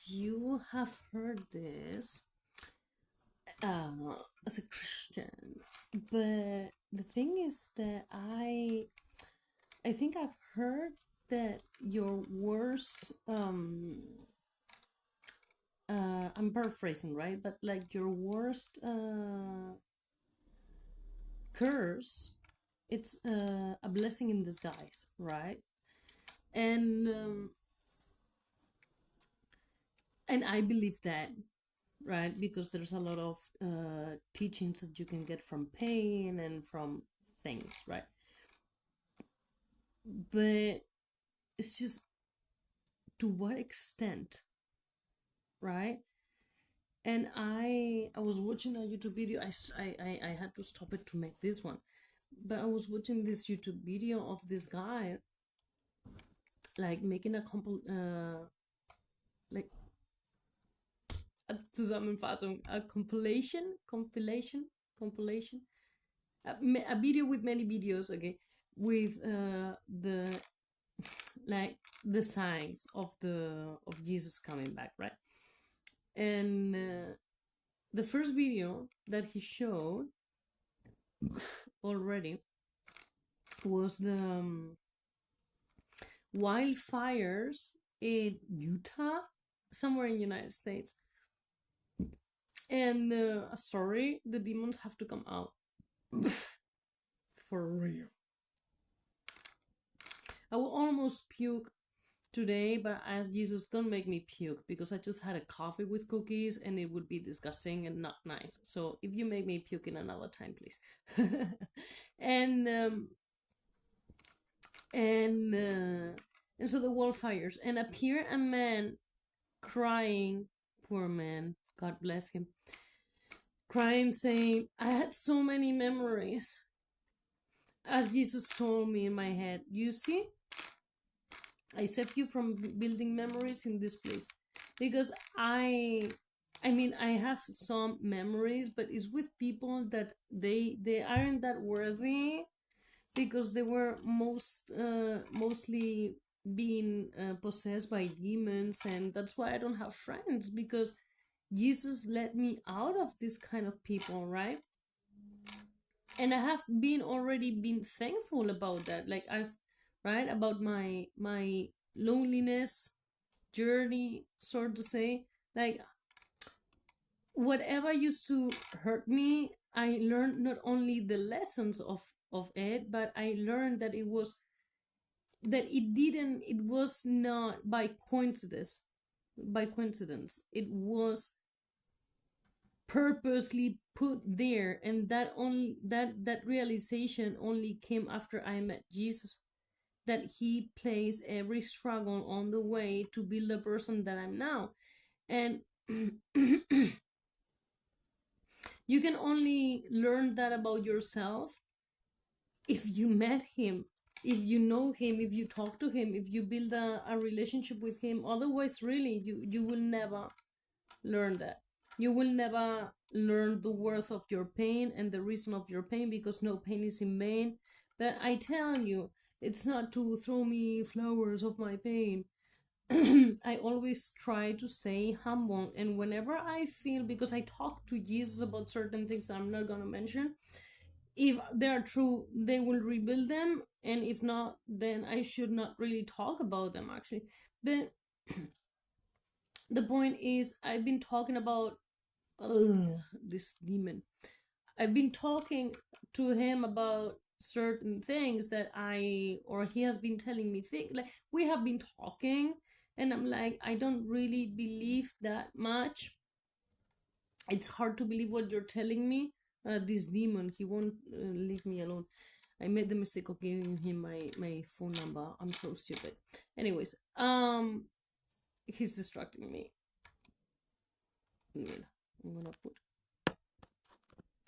you have heard this as a Christian, but the thing is that I think I've heard that your worst I'm paraphrasing, right? But like your worst curse, it's a blessing in disguise, right? And um, and I believe that, right? Because there's a lot of teachings that you can get from pain and from things, right? But it's just to what extent, right? And I was watching a YouTube video. I had to stop it to make this one, but I was watching this YouTube video of this guy like making a like Zusammenfassung, a compilation, a video with many videos, okay, with the like the signs of Jesus coming back, right? And the first video that he showed already was the wildfires in Utah, somewhere in the United States. And sorry, the demons have to come out. For real. I will almost puke today, but as Jesus, don't make me puke because I just had a coffee with cookies and it would be disgusting and not nice. So if you make me puke in another time, please. and um, and uh, and so the wildfires and appear a man crying, poor man, God bless him, crying, saying, "I had so many memories." As Jesus told me in my head, you see, I saved you from building memories in this place because I mean I have some memories, but it's with people that they aren't that worthy because they were mostly being possessed by demons, and that's why I don't have friends, because Jesus let me out of this kind of people, right? And I have been already been thankful about that. Like I've right about my loneliness journey, sort to say. Like whatever used to hurt me, I learned not only the lessons of it, but I learned that it was not by coincidence. It was purposely put there, and that realization only came after I met Jesus, that he plays every struggle on the way to build the person that I'm now. And you can only learn that about yourself if you met him, if you know him, if you talk to him, if you build a relationship with him. Otherwise, really, you will never learn that. You will never learn the worth of your pain and the reason of your pain, because no pain is in vain. But I tell you, it's not to throw me flowers of my pain. I always try to stay humble, and whenever I feel, because I talk to Jesus about certain things I'm not gonna mention, if they are true, they will rebuild them, and if not, then I should not really talk about them actually. But the point is, I've been talking about this demon. I've been talking to him about certain things that or he has been telling me things. Like, we have been talking, and I'm like, I don't really believe that much. It's hard to believe what you're telling me. This demon, he won't leave me alone. I made the mistake of giving him my phone number. I'm so stupid. Anyways, he's distracting me. Mira, I'm gonna put.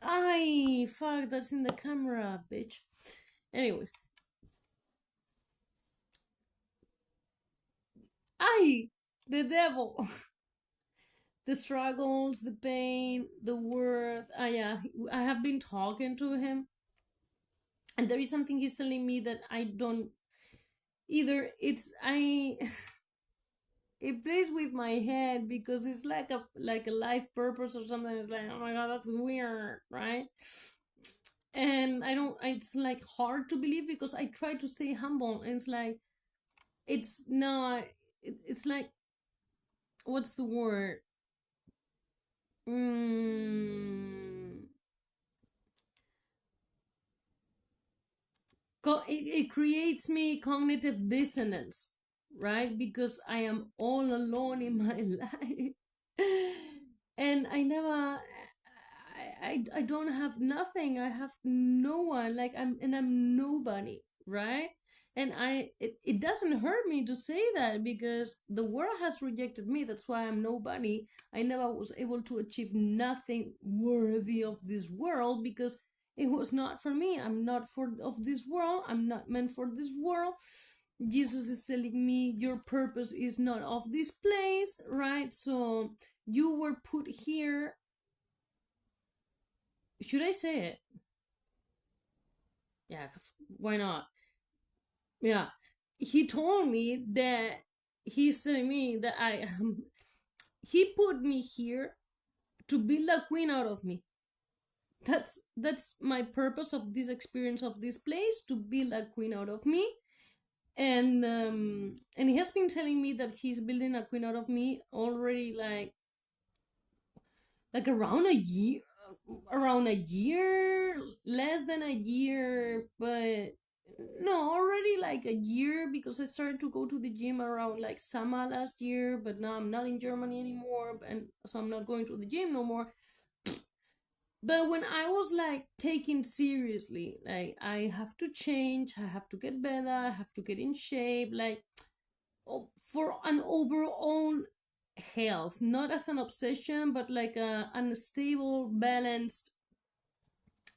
Ay, fuck, that's in the camera, bitch. Anyways, ay, the devil. The struggles, the pain, the worth. Ah, yeah, I have been talking to him, and there is something he's telling me that I don't either. It's I. it plays with my head because it's like a life purpose or something. It's like, oh my god, that's weird, right? And I don't. It's like hard to believe because I try to stay humble, and it's like it's not. It's like, what's the word? Mm, it creates me cognitive dissonance, right? Because I am all alone in my life, and I never. I don't have nothing. I have no one. Like I'm nobody, right? And it doesn't hurt me to say that because the world has rejected me. That's why I'm nobody. I never was able to achieve nothing worthy of this world because it was not for me. I'm not for of this world. I'm not meant for this world. Jesus is telling me your purpose is not of this place, right? So you were put here. Should I say it? Yeah, why not? Yeah. He told me that he's telling me that I am. He put me here to build a queen out of me. That's my purpose of this experience of this place, to build a queen out of me. And he has been telling me that he's building a queen out of me already, like around a year, less than a year, but no, already like a year, because I started to go to the gym around like summer last year, but now I'm not in Germany anymore, and so I'm not going to the gym no more. But when I was like taking seriously, like I have to change, I have to get better, I have to get in shape, like for an overall health, not as an obsession, but like a unstable, balanced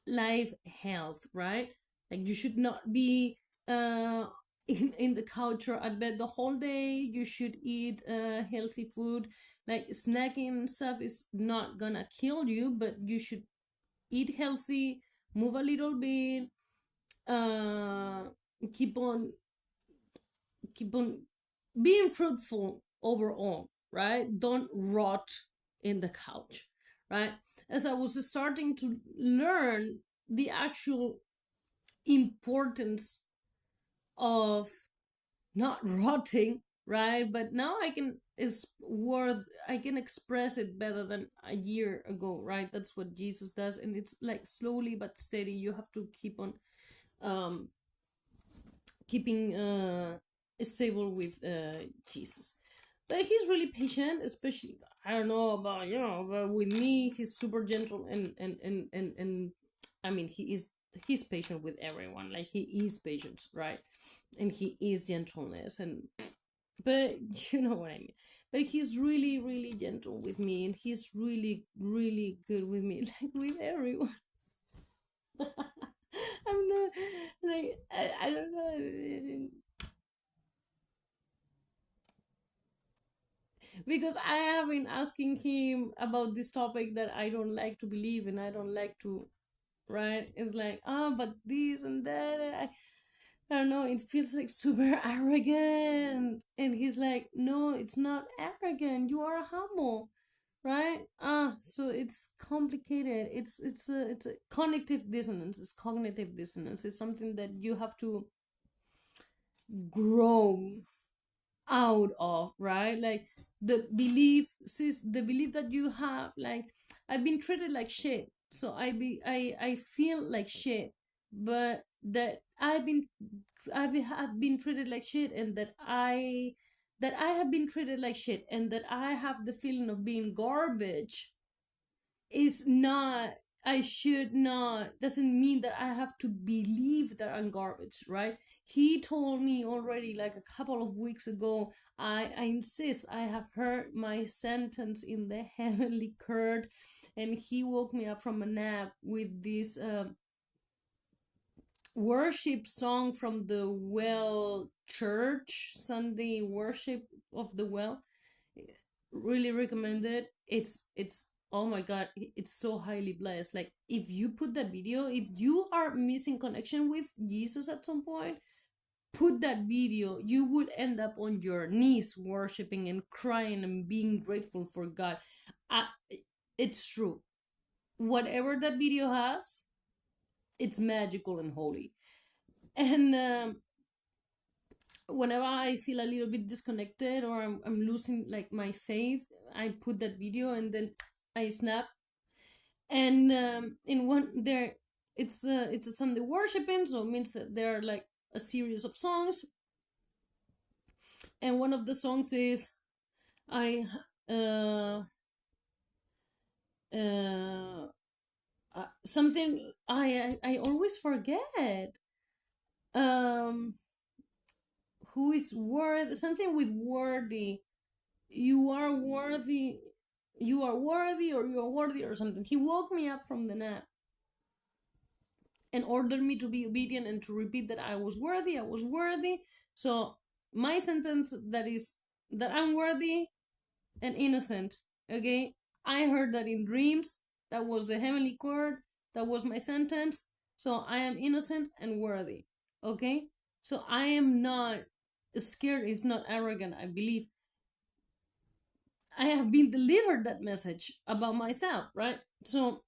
life health, right? Like you should not be uh in the couch or at bed the whole day. You should eat healthy food. Like snacking and stuff is not gonna kill you, but you should eat healthy, move a little bit, uh keep on keep on being fruitful overall, right? Don't rot in the couch, right? As I was starting to learn the actual importance of not rotting, right? But now I can express it better than a year ago, right? That's what Jesus does, and it's like slowly but steady. You have to keep on um keeping stable with Jesus. But he's really patient, especially, I don't know about, but with me he's super gentle, and I mean, he's patient with everyone. Like he is patience, right? And he is gentleness, and but you know what I mean. But he's really, really gentle with me, and he's really, really good with me, like with everyone. I'm not like I don't know, because I have been asking him about this topic that I don't like to believe and I don't like to, right? It's like, but this and that. I don't know, it feels like super arrogant. And he's like, no, it's not arrogant. You are humble, right? So it's complicated. It's a cognitive dissonance. It's cognitive dissonance. It's something that you have to grow out of, right? Like the belief that you have, like, I've been treated like shit, so I feel like shit, but that have been treated like shit, and that I have been treated like shit, and that I have the feeling of being garbage is not, I should not, doesn't mean that I have to believe that I'm garbage, right? He told me already like a couple of weeks ago, I insist, I have heard my sentence in the heavenly court. And he woke me up from a nap with this worship song from the Well Church, Sunday worship of the Well. Really recommend it. It's oh my god, it's so highly blessed. Like if you put that video, if you are missing connection with Jesus at some point, put that video, you would end up on your knees worshiping and crying and being grateful for God. I, it's true. Whatever that video has, it's magical and holy. And whenever I feel a little bit disconnected or I'm losing like my faith, I put that video and then I snap. And in one there, it's a Sunday worshiping, so it means that there are like a series of songs, and one of the songs is I uh uh something I always forget. Um, who is worth something with worthy. You are worthy. You are worthy, or you are worthy, or something. He woke me up from the nap and ordered me to be obedient and to repeat that I was worthy. I was worthy. So my sentence that is that I'm worthy and innocent. Okay, I heard that in dreams. That was the heavenly court. That was my sentence. So I am innocent and worthy. Okay, so I am not scared. It's not arrogant. I believe I have been delivered that message about myself, right? So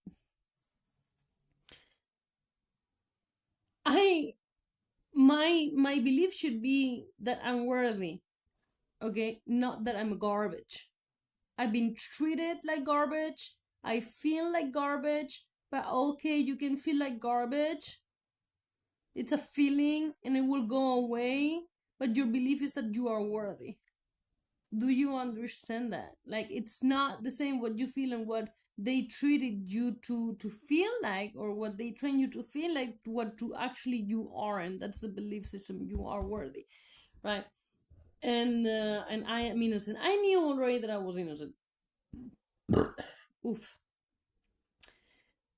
I my belief should be that I'm worthy. Okay, not that I'm garbage. I've been treated like garbage. I feel like garbage, but okay, you can feel like garbage. It's a feeling and it will go away, but your belief is that you are worthy. Do you understand that? Like, it's not the same what you feel and what they treated you to feel like, or what they train you to feel like, to what to actually you are, and that's the belief system. You are worthy, right? And I am innocent. I knew already that I was innocent. Oof.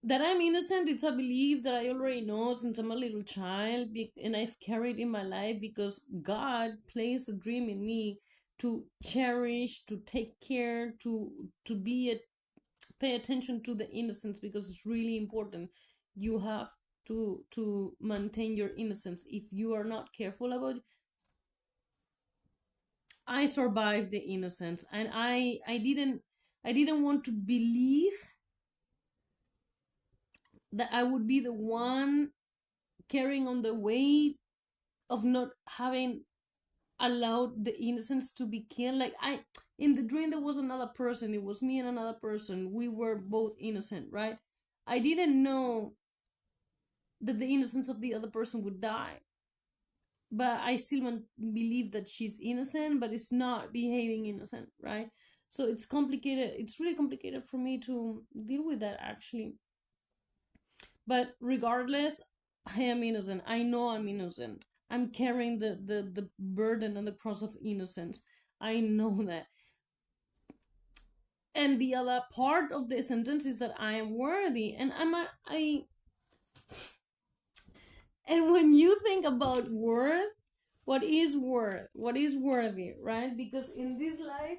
That I'm innocent, it's a belief that I already know since I'm a little child, and I've carried in my life because God placed a dream in me to cherish, to take care, to be a pay attention to the innocence, because it's really important. You have to maintain your innocence. If you are not careful about it, I survived the innocence, and I didn't want to believe that I would be the one carrying on the weight of not having allowed the innocence to be killed. Like, I in the dream there was another person. It was me and another person. We were both innocent, right? I didn't know that the innocence of the other person would die, but I still believe that she's innocent, but it's not behaving innocent, right? So it's complicated. It's really complicated for me to deal with that, actually. But regardless, I am innocent. I know I'm innocent. I'm carrying the burden and the cross of innocence. I know that. And the other part of the sentence is that I am worthy. And and when you think about worth, what is worth? What is worthy, right? Because in this life,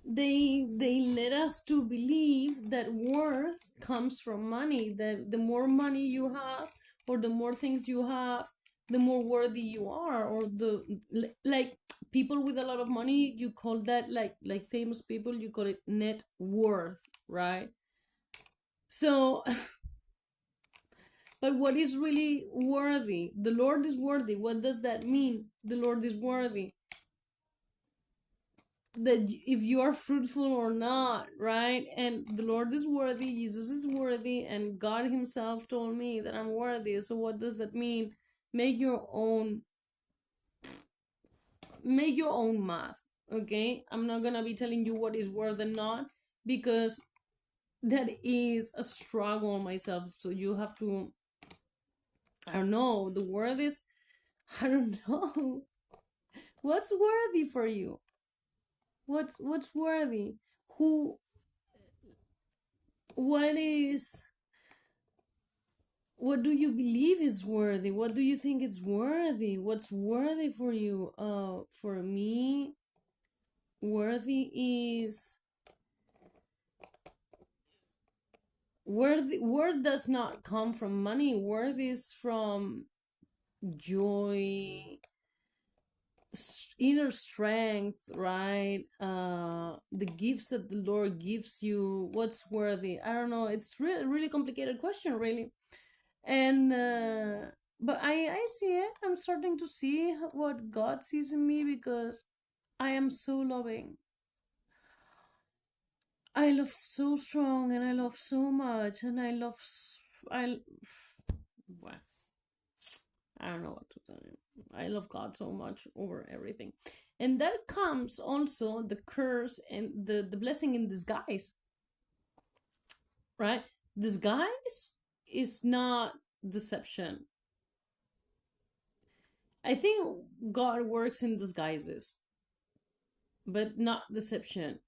they led us to believe that worth comes from money, that the more money you have or the more things you have, the more worthy you are, or the like people with a lot of money, you call that, like famous people, you call it net worth, right? So but what is really worthy? The Lord is worthy. What does that mean? The Lord is worthy, that if you are fruitful or not, right? And the Lord is worthy, Jesus is worthy, and God himself told me that I'm worthy. So what does that mean? Make your own math. Okay, I'm not gonna be telling you what is worth and not, because that is a struggle myself. So you have to, I don't know, the word is, I don't know. What's worthy for you? What's worthy? Who what is what do you believe is worthy? What do you think is worthy? What's worthy for you? For me, worthy is worthy. Worth does not come from money. Worth is from joy, inner strength, right? The gifts that the Lord gives you, what's worthy? I don't know. It's really, really complicated question, really. And but I see it. I'm starting to see what God sees in me, because I am so loving. I love so strong, and I love so much, and I well, I don't know what to tell you. I love God so much over everything. And that comes also the curse and the blessing in disguise, right? Disguise is not deception. I think God works in disguises, but not deception.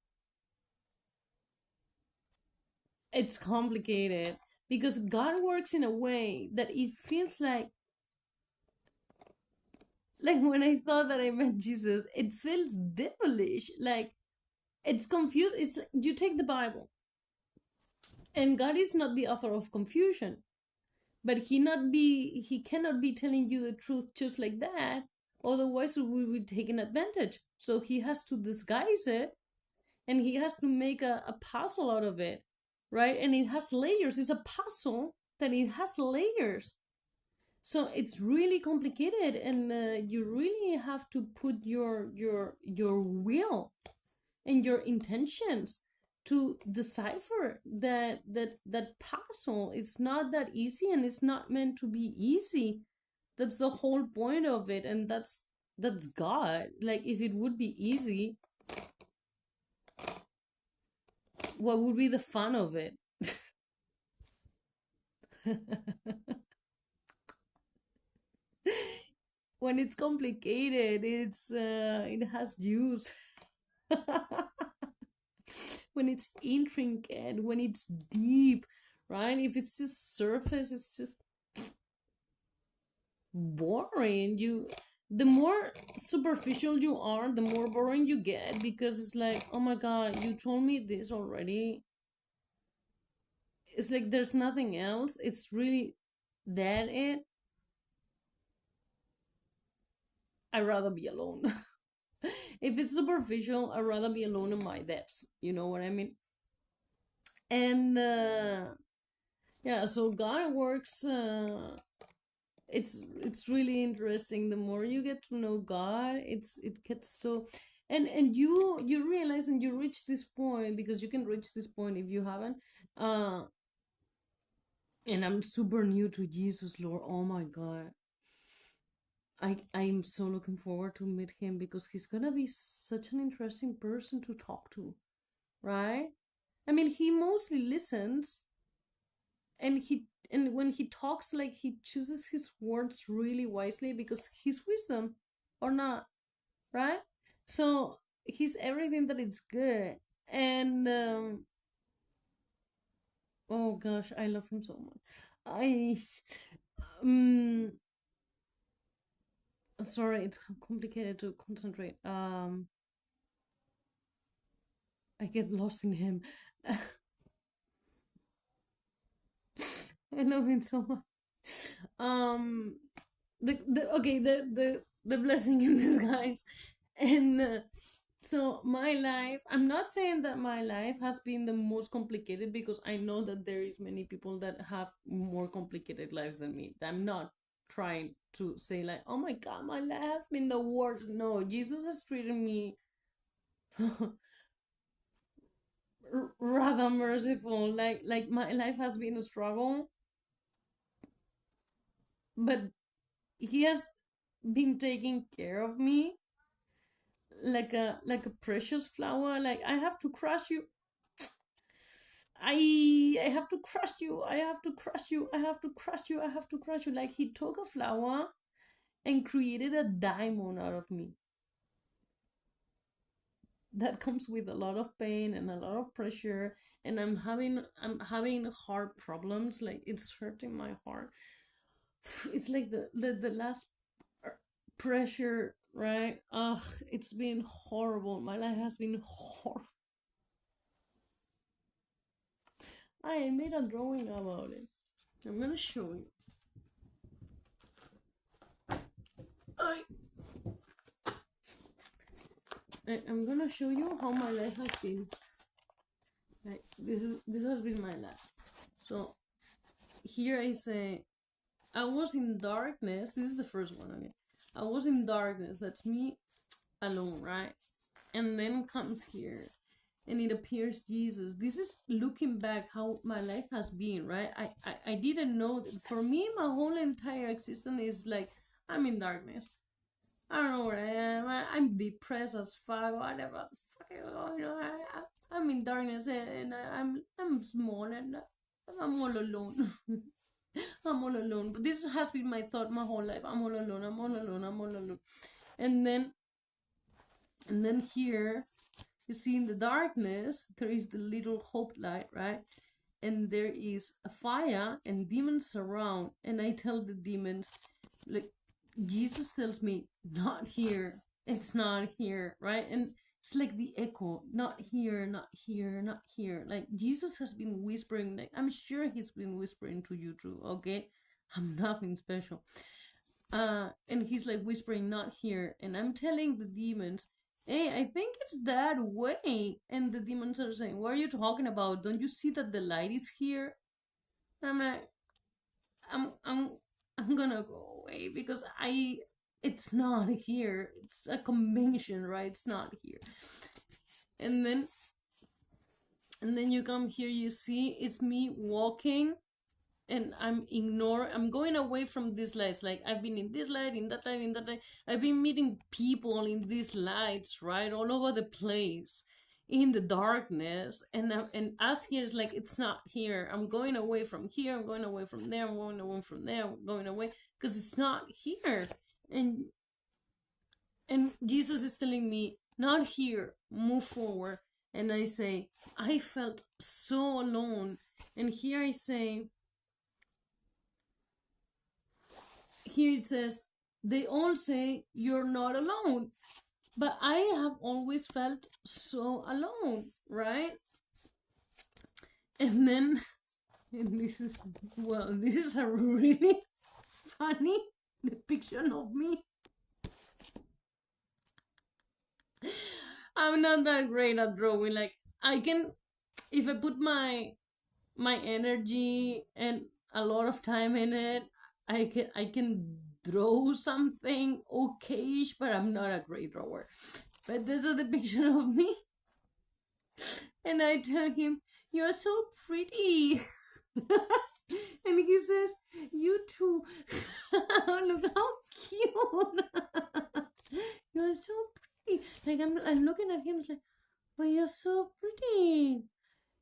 It's complicated because God works in a way that it feels like when I thought that I met Jesus, it feels devilish. Like it's confused. It's you take the Bible, and God is not the author of confusion, but he cannot be telling you the truth just like that. Otherwise, we would be taken advantage. So he has to disguise it, and he has to make a puzzle out of it, right? And it has layers. It's a puzzle that it has layers. So it's really complicated, and you really have to put your will and your intentions to decipher that puzzle. It's not that easy, and it's not meant to be easy. That's the whole point of it, and that's God. Like, if it would be easy, what would be the fun of it? When it's complicated, it has use. When it's intricate, when it's deep, right? If it's just surface, it's just boring. The more superficial you are, the more boring you get, because it's like, oh my god, you told me this already. It's like there's nothing else. It's really that it. I'd rather be alone. If it's superficial, I'd rather be alone in my depths. You know what I mean? And yeah, so God works. It's really interesting. The more you get to know God, it gets so. And you realize, and you reach this point, because you can reach this point if you haven't. Uh, and I'm super new to Jesus, Lord. Oh my God. I'm so looking forward to meet him, because he's gonna be such an interesting person to talk to, right? I mean, he mostly listens, and when he talks, like, he chooses his words really wisely, because he's wisdom or not, right? So he's everything that is good. And oh gosh, I love him so much. I um sorry, it's complicated to concentrate. I get lost in him. I love him so much. Um, the okay, the blessing in disguise, and so my life. I'm not saying that my life has been the most complicated, because I know that there is many people that have more complicated lives than me. I'm not trying to say like, oh my god, my life has been the worst. No, Jesus has treated me rather merciful. Like my life has been a struggle, but he has been taking care of me like a precious flower. Like, I have to crush you. I have to crush you. I have to crush you. I have to crush you. I have to crush you. Like, he took a flower and created a diamond out of me. That comes with a lot of pain and a lot of pressure, and I'm having heart problems. Like, it's hurting my heart. It's like the last pressure, right? Ugh, it's been horrible. My life has been horrible. I made a drawing about it. I'm gonna show you. I, I'm gonna show you how my life has been. Like this has been my life. So here I say I was in darkness. This is the first one. Okay, I was in darkness. That's me alone, right? And then comes here, and it appears Jesus. This is looking back how my life has been, right? I didn't know that. For me, my whole entire existence is like I'm in darkness. I don't know where I am. I'm depressed as fuck. Whatever the fuck is going on. I'm in darkness, and I'm small, and I'm all alone. I'm all alone. But this has been my thought my whole life. I'm all alone. I'm all alone. I'm all alone. And then here, you see in the darkness, there is the little hope light, right? And there is a fire and demons around. And I tell the demons, like, Jesus tells me, not here. It's not here, right? And it's like the echo, not here, not here, not here. Like Jesus has been whispering, like I'm sure he's been whispering to you too, okay? I'm nothing special. And he's like whispering, not here. And I'm telling the demons, hey, I think it's that way. And the demons are saying, what are you talking about? Don't you see that the light is here? I'm like, I'm gonna go away because it's not here. It's a convention, right? It's not here. And then you come here, you see it's me walking, and I'm going away from these lights. Like I've been in this light, in that light, in that light. I've been meeting people in these lights, right, all over the place, in the darkness. And us here is like it's not here. I'm going away from here. I'm going away from there. I'm going away from there. I'm going away because it's not here. And Jesus is telling me, not here. Move forward. And I say, I felt so alone. And here I say, here it says, they all say you're not alone, but I have always felt so alone, right? And then, and this is a really funny depiction of me. I'm not that great at drawing. Like I can, if I put my energy and a lot of time in it, I can draw something okayish, but I'm not a great drawer. But there's a depiction of me, and I tell him, "You're so pretty," and he says, "You too." Look how cute! You're so pretty. Like I'm looking at him, like, "But you're so pretty."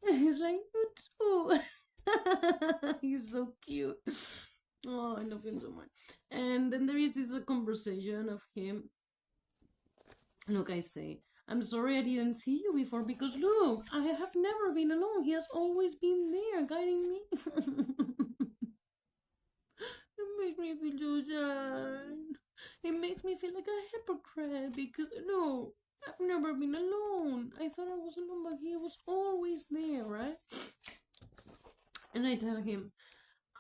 And he's like, "You too." He's so cute. Oh, I love him so much. And then there is this conversation of him. Look, I say, I'm sorry I didn't see you before because look, I have never been alone. He has always been there guiding me. It makes me feel so sad. It makes me feel like a hypocrite because no, I've never been alone. I thought I was alone, but he was always there, right? And I tell him,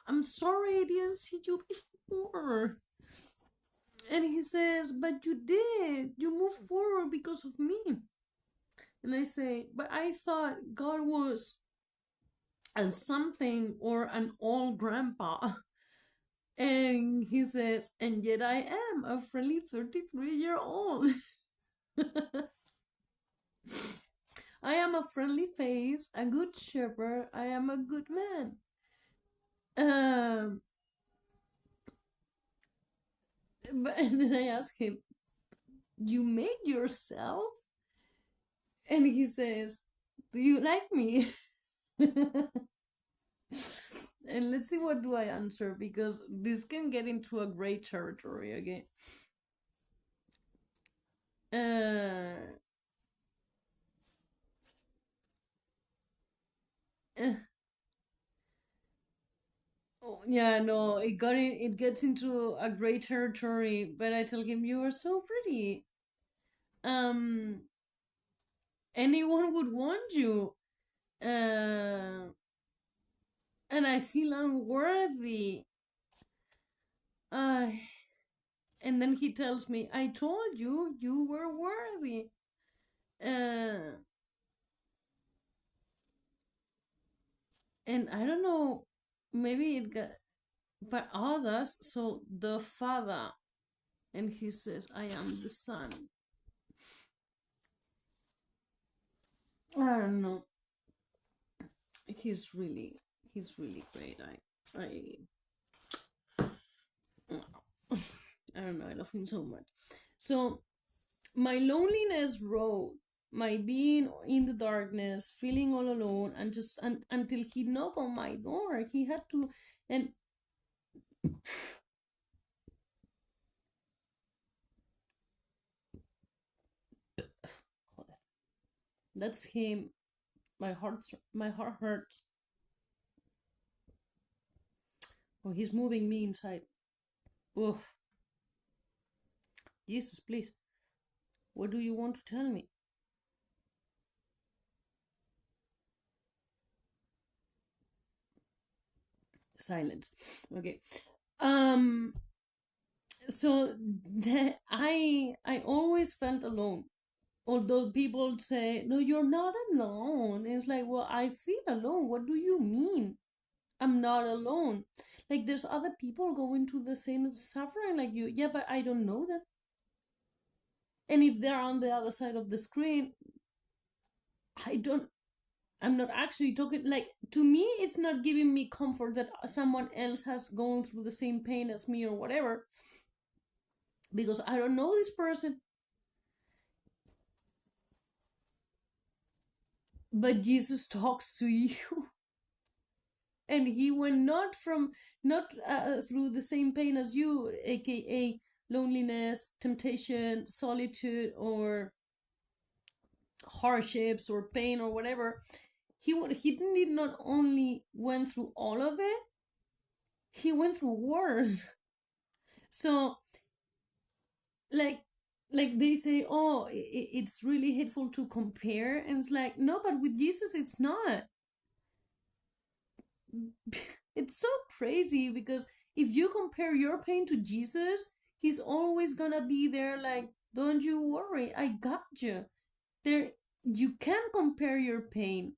I'm sorry I didn't see you before. And he says, but you did. You moved forward because of me. And I say, but I thought God was something or an old grandpa. And he says, and yet I am a friendly 33-year-old. I am a friendly face, a good shepherd. I am a good man. And then I ask him, you made yourself? And he says, do you like me? And let's see what do I answer, because this can get into a great territory again. Oh, yeah, no, it gets into a great territory, but I tell him, you are so pretty. Anyone would want you. And I feel unworthy. And And then he tells me, I told you you were worthy. uh, and I don't know, maybe it got but others. So the father, and he says, I am the son. I don't know. He's really he's really great. I don't know, I love him so much. So my loneliness road, my being in the darkness, feeling all alone, and just until he knocked on my door. He had to, and that's him. My heart hurts. Oh, he's moving me inside. Oof. Jesus, please. What do you want to tell me? Silence. Okay. Um. So I always felt alone. Although people say, no, you're not alone. It's like, well, I feel alone. What do you mean? I'm not alone. Like, there's other people going through the same suffering like you. Yeah, but I don't know them. And if they're on the other side of the screen, I don't, I'm not actually talking. Like, to me, it's not giving me comfort that someone else has gone through the same pain as me or whatever, because I don't know this person. But Jesus talks to you. And he went not through the same pain as you, aka loneliness, temptation, solitude, or hardships or pain or whatever. He did not only went through all of it, he went through worse. So, like they say, oh, it's really hateful to compare, and it's like, no, but with Jesus it's not. It's so crazy because if you compare your pain to Jesus, he's always gonna be there, like, don't you worry, I got you. There, you can compare your pain.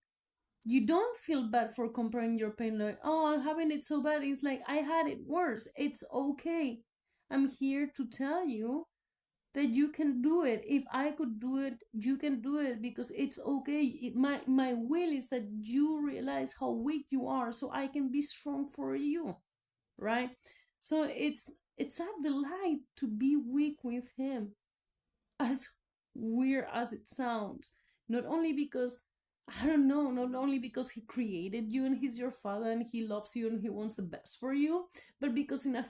You don't feel bad for comparing your pain, like, oh, I'm having it so bad. It's like, I had it worse. It's okay. I'm here to tell you that you can do it. If I could do it, you can do it, because it's okay. My will is that you realize how weak you are so I can be strong for you, right? So it's a delight to be weak with him, as weird as it sounds. Not only because, I don't know, not only because he created you and he's your father and he loves you and he wants the best for you, but because in a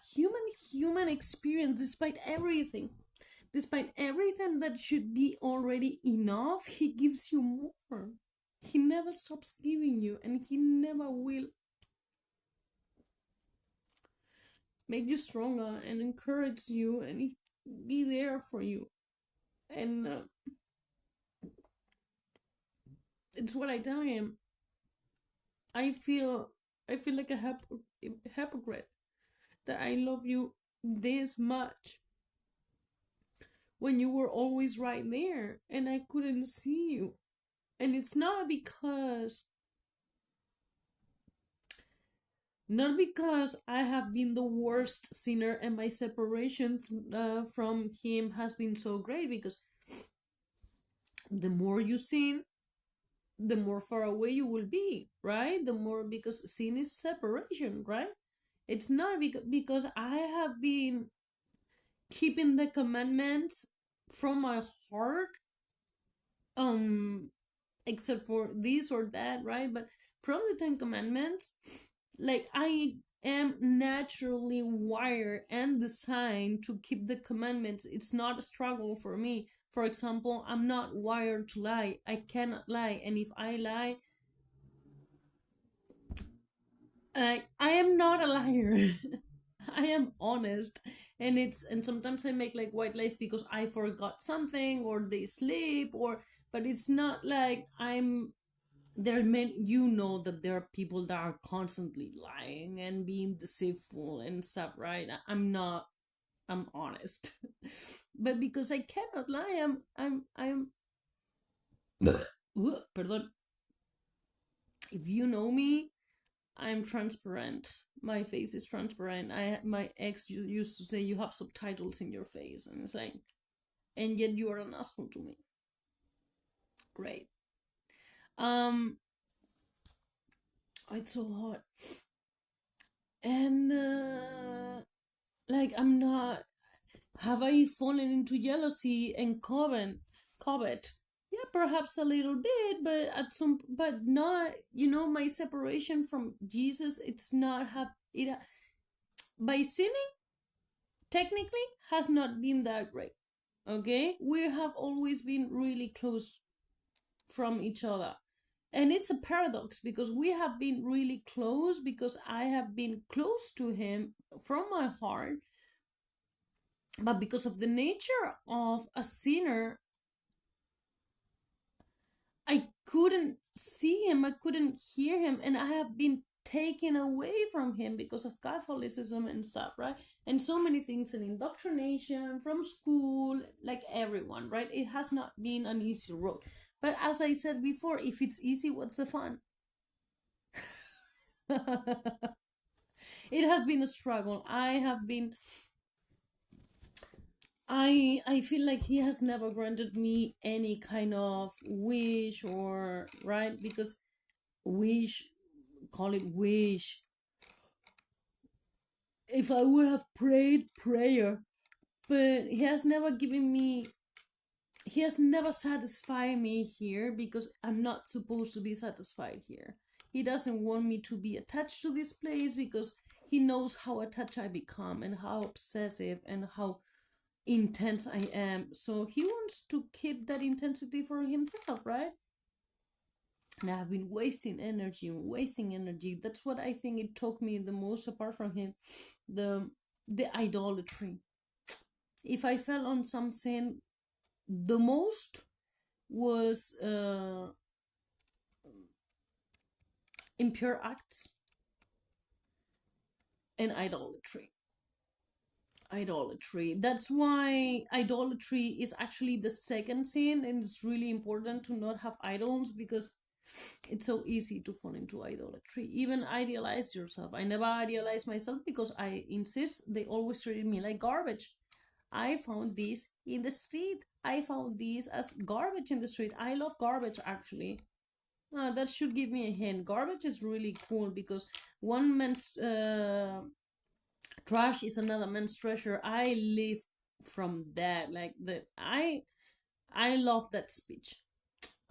human experience, despite everything that should be already enough, he gives you more. He never stops giving you, and he never will. Make you stronger and encourage you and be there for you. And it's what I tell him. I feel I feel like a hypocrite that I love you this much when you were always right there and I couldn't see you. And it's not because I have been the worst sinner and my separation from him has been so great, because the more you sin, the more far away you will be, right? The more, because sin is separation, right? It's not because I have been keeping the commandments from my heart, um except for this or that, right? But from the 10 commandments, like, I am naturally wired and designed to keep the commandments. It's not a struggle for me. For example, I'm not wired to lie. I cannot lie, and if I lie, I am not a liar. I am honest, and sometimes I make like white lies because I forgot something or they sleep, or but it's not like I'm there are men, that there are people that are constantly lying and being deceitful and stuff, right? I'm not. I'm honest. But because I cannot lie, I'm pardon. If you know me, I'm transparent. My face is transparent. My ex used to say you have subtitles in your face, and it's like, and yet you are an asshole to me. Great. Um, it's so hot, and like I'm not. Have I fallen into jealousy and covet? Yeah, perhaps a little bit, but but not. You know, my separation from Jesus. It's not have it by sinning. Technically, has not been that great. Okay, we have always been really close from each other, and it's a paradox because we have been really close because I have been close to him from my heart, but because of the nature of a sinner, I couldn't see him, I couldn't hear him, and I have been taken away from him because of Catholicism and stuff, right? And so many things, and indoctrination from school, like everyone, right? It has not been an easy road. But as I said before, if it's easy, what's the fun? It has been a struggle. I feel like he has never granted me any kind of wish, or right, because wish, call it wish, if I would have prayed prayer, but he has never satisfied me here because I'm not supposed to be satisfied here. He doesn't want me to be attached to this place because he knows how attached I become and how obsessive and how intense I am. So he wants to keep that intensity for himself, right? And I've been wasting energy. That's what I think it took me the most apart from him. The idolatry. If I fell on some sin, the most was impure acts and idolatry. Idolatry. That's why idolatry is actually the second sin, and it's really important to not have idols because it's so easy to fall into idolatry. Even idealize yourself. I never idealize myself because I insist they always treated me like garbage. I found this in the street. I found this as garbage in the street. I love garbage actually. That should give me a hint. Garbage is really cool because one man's trash is another man's treasure. I live from that. Like that. I love that speech.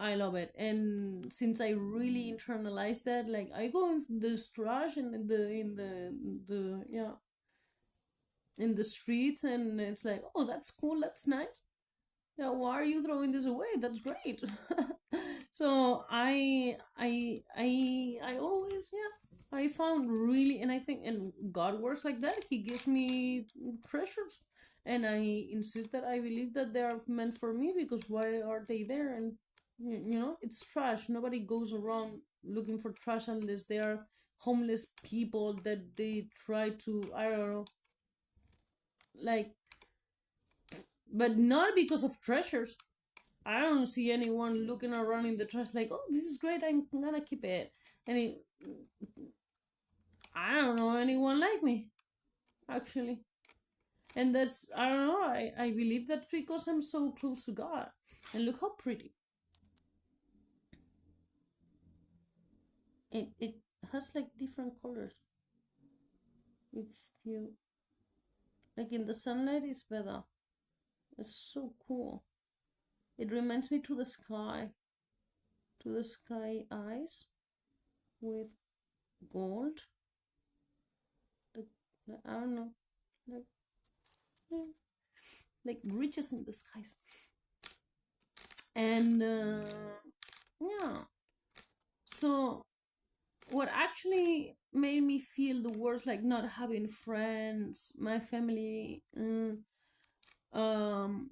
I love it, and since I really internalized that, like I go in this trash and in the yeah, in the streets, and it's like, oh, that's cool, that's nice. Yeah, why are you throwing this away? That's great. So I always, yeah, I found really, and I think, and God works like that. He gives me treasures, and I insist that I believe that they are meant for me because why are they there? And you know, it's trash. Nobody goes around looking for trash unless they are homeless people that they try to, I don't know, like, but not because of treasures. I don't see anyone looking around in the trash like, oh, this is great, I'm gonna keep it. And I don't know anyone like me, actually. And that's, I don't know, I believe that because I'm so close to God. And look how pretty. It has like different colors. If you, like in the sunlight, it's better. It's so cool. It reminds me to the sky eyes with gold. Like, I don't know, like, yeah, like riches in the skies. And yeah, so what actually made me feel the worst, like not having friends, my family, um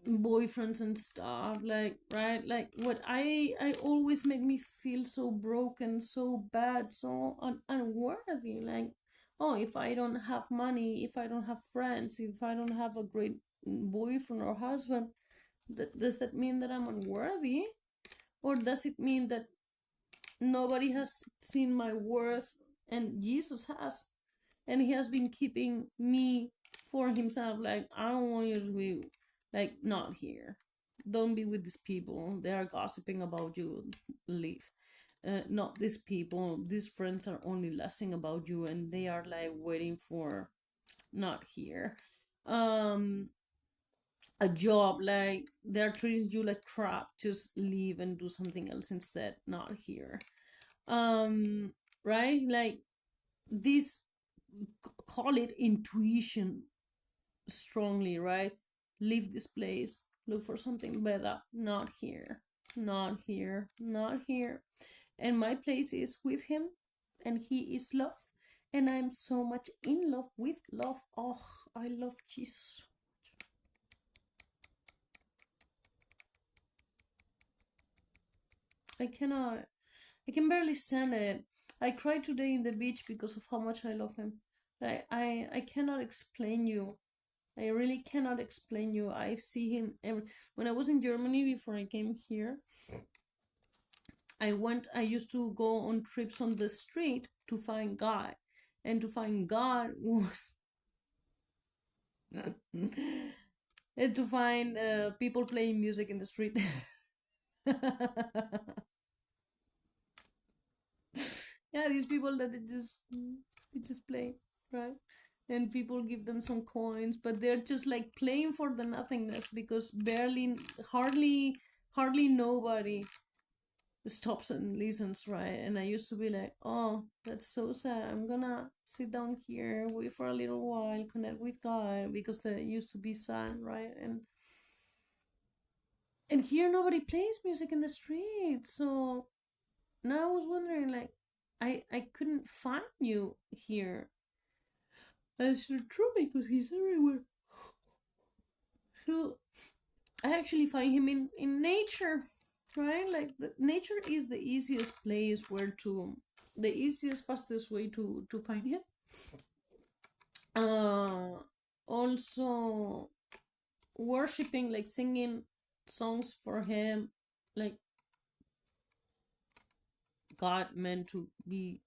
boyfriends and stuff, like, right, like what I always make me feel so broken, so bad, so unworthy, like oh, if I don't have money, if I don't have friends, if I don't have a great boyfriend or husband, does that mean that I'm unworthy? Or does it mean that nobody has seen my worth and Jesus has? And he has been keeping me for himself. Like, I don't want you to be, like, not here. Don't be with these people. They are gossiping about you. Leave. Not these people. These friends are only lasting about you, and they are like waiting for, not here. Um, a job, like they're treating you like crap. Just leave and do something else instead. Not here. Right? Like this, call it intuition strongly, right? Leave this place, look for something better. Not here, not here, not here. And my place is with him, and he is love. And I'm so much in love with love. Oh, I love Jesus. I cannot, I can barely stand it. I cried today in the beach because of how much I love him. I cannot explain you. I really cannot explain you. I see him every. When I was in Germany before I came here, I used to go on trips on the street to find God. And to find God was and to find people playing music in the street. Yeah, these people that they just play, right? And people give them some coins, but they're just like playing for the nothingness because hardly nobody stops and listens, right? And I used to be like, oh, that's so sad. I'm gonna sit down here, wait for a little while, connect with God, because there used to be sad, right? And here nobody plays music in the street. So now I was wondering, like, I couldn't find you here. That's not true because he's everywhere. So I actually find him in nature, right? Like nature is the easiest place where to, the easiest, fastest way to find him. Uh, Also worshiping, like singing songs for him, like God meant to be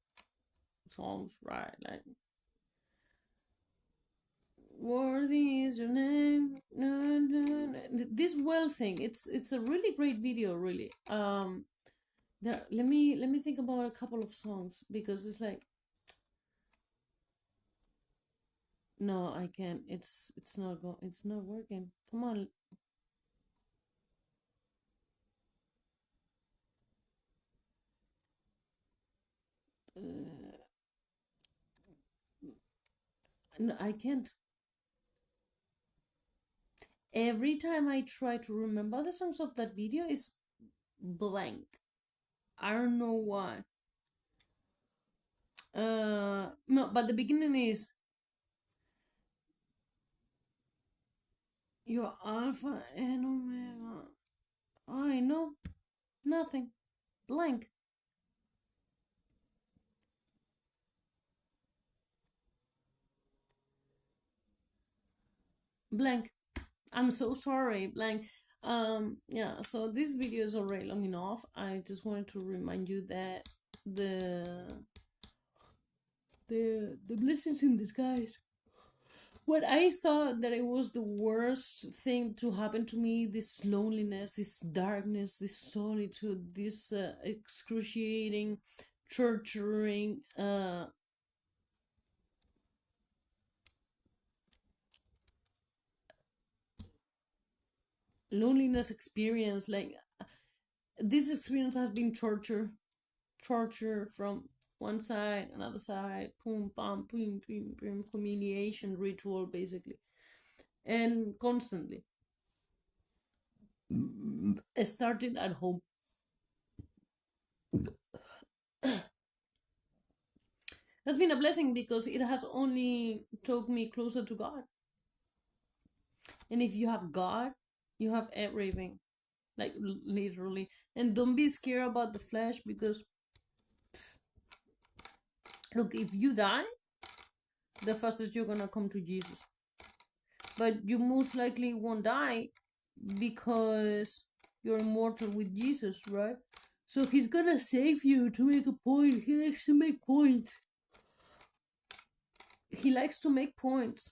songs, right? Like worthy is your name. This well thing, it's a really great video, really. Let me think about a couple of songs because it's like, no, I can't. It's not working. Come on. Uh, no, I can't. Every time I try to remember the songs of that video is blank. I don't know why. No, but the beginning is your alpha and omega. I know nothing. Blank. Blank. I'm so sorry. Blank. Yeah, so this video is already long enough. I just wanted to remind you that the the blessings in disguise. What I thought that it was the worst thing to happen to me, this loneliness, this darkness, this solitude, this excruciating, torturing, loneliness experience. Like this experience has been torture from one side, another side, boom, bam, boom, boom, boom, humiliation ritual, basically, and constantly. It started at home. Has been a blessing because it has only took me closer to God. And if you have God, you have everything, like literally. And don't be scared about the flesh because, look, if you die, the fastest you're gonna come to Jesus. But you most likely won't die because you're immortal with Jesus, right? So he's gonna save you to make a point. He likes to make points. He likes to make points.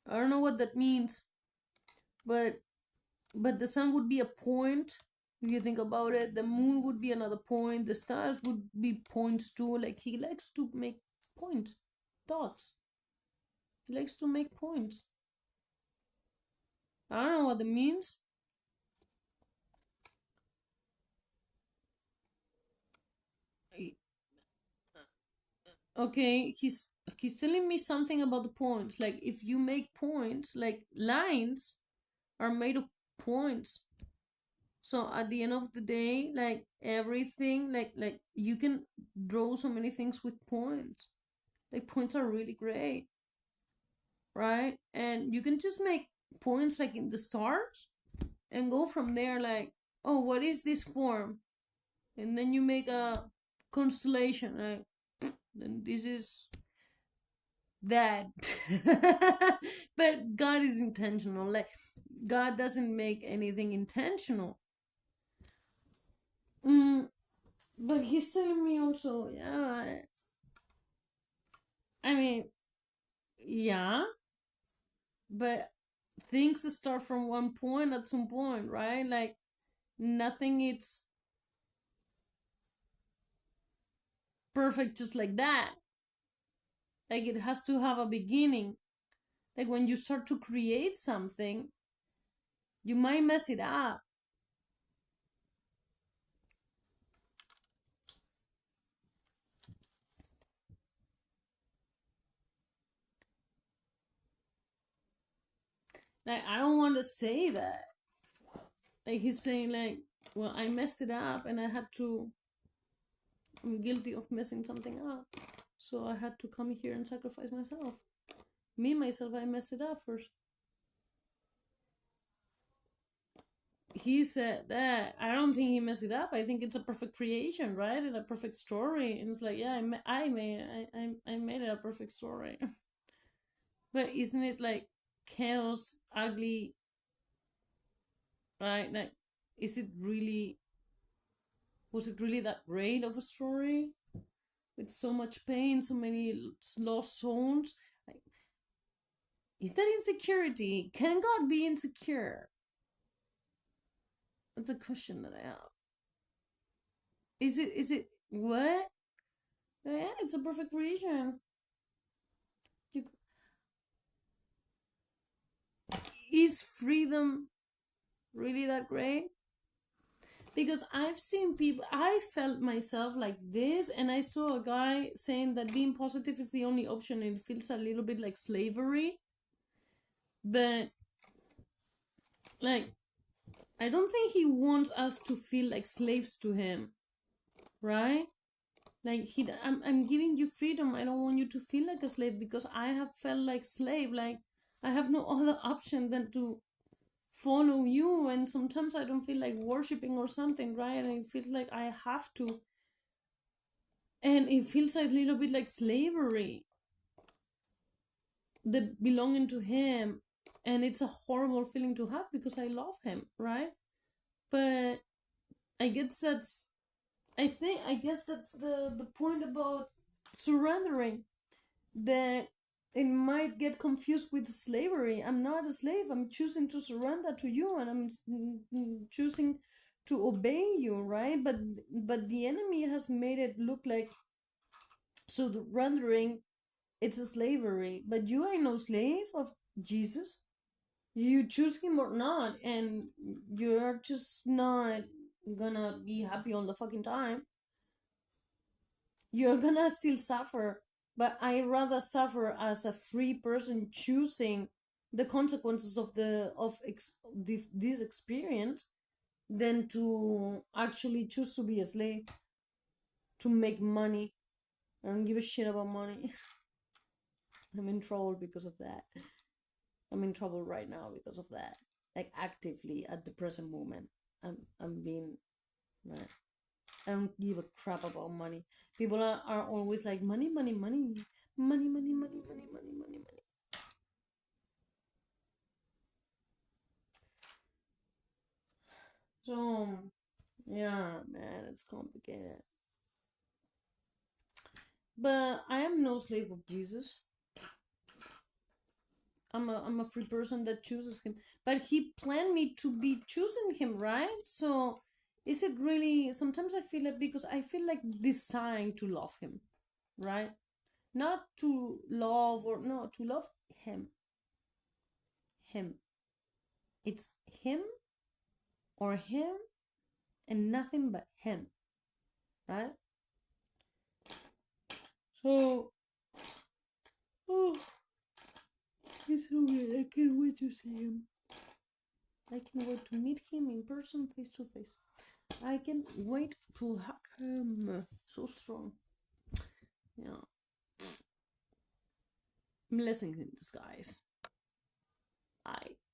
I don't know what that means, but the sun would be a point if you think about it. The moon would be another point. The stars would be points too. Like he likes to make points, dots. He likes to make points. I don't know what that means. Okay, he's telling me something about the points. Like if you make points, like lines are made of points. So at the end of the day, like everything, like you can draw so many things with points. Like points are really great, right? And you can just make points like in the stars and go from there. Like, oh, what is this form? And then you make a constellation. Like, then this is that. But God is intentional. Like God doesn't make anything intentional. But he's telling me also, yeah. I mean, yeah, but things start from one point at some point, right? Like nothing is perfect just like that. Like it has to have a beginning. Like when you start to create something, you might mess it up. Like I don't want to say that. Like he's saying like, well, I messed it up and I'm guilty of messing something up. So I had to come here and sacrifice myself. Myself, I messed it up first. He said that I don't think he messed it up. I think it's a perfect creation, right? And a perfect story. And it's like, yeah, I made it a perfect story. But isn't it like chaos, ugly, right? Like, is it really? Was it really that great of a story? With so much pain, so many lost souls. Like, is that insecurity? Can God be insecure? That's a question that I have. Is it? Is it what? Yeah, it's a perfect creation. You, is freedom really that great? Because I've seen people, I felt myself like this, and I saw a guy saying that being positive is the only option, and it feels a little bit like slavery. But, like, I don't think he wants us to feel like slaves to him, right? Like, I'm giving you freedom. I don't want you to feel like a slave because I have felt like slave. Like, I have no other option than to follow you, and sometimes I don't feel like worshiping or something, right? And it feels like I have to, and it feels a little bit like slavery, that belonging to him, and it's a horrible feeling to have because I love him, right? But I guess that's I guess that's the point about surrendering, that it might get confused with slavery. I'm not a slave. I'm choosing to surrender to you, and I'm choosing to obey you, right? But the enemy has made it look like surrendering it's a slavery. But you are no slave of Jesus. You choose him or not, and you're just not gonna be happy all the fucking time. You're gonna still suffer, but I rather suffer as a free person choosing the consequences of this experience than to actually choose to be a slave to make money. I don't give a shit about money. I'm in trouble because of that. I'm in trouble right now because of that. Like actively at the present moment, I'm being right. I don't give a crap about money. People are always like money, money, money, Money, money, money, money, money, money, money. So, yeah, man, it's complicated. But I am no slave of Jesus. I'm a free person that chooses him. But he planned me to be choosing him, right? So is it really, sometimes I feel like, because I feel like designed to love him, right? Not to love, or no, to love him. Him. It's him or him and nothing but him, right? So, oh, it's so good. I can't wait to see him. I can't wait to meet him in person, face to face. I can't wait to hug him. So strong. Yeah. Blessings in disguise. Bye.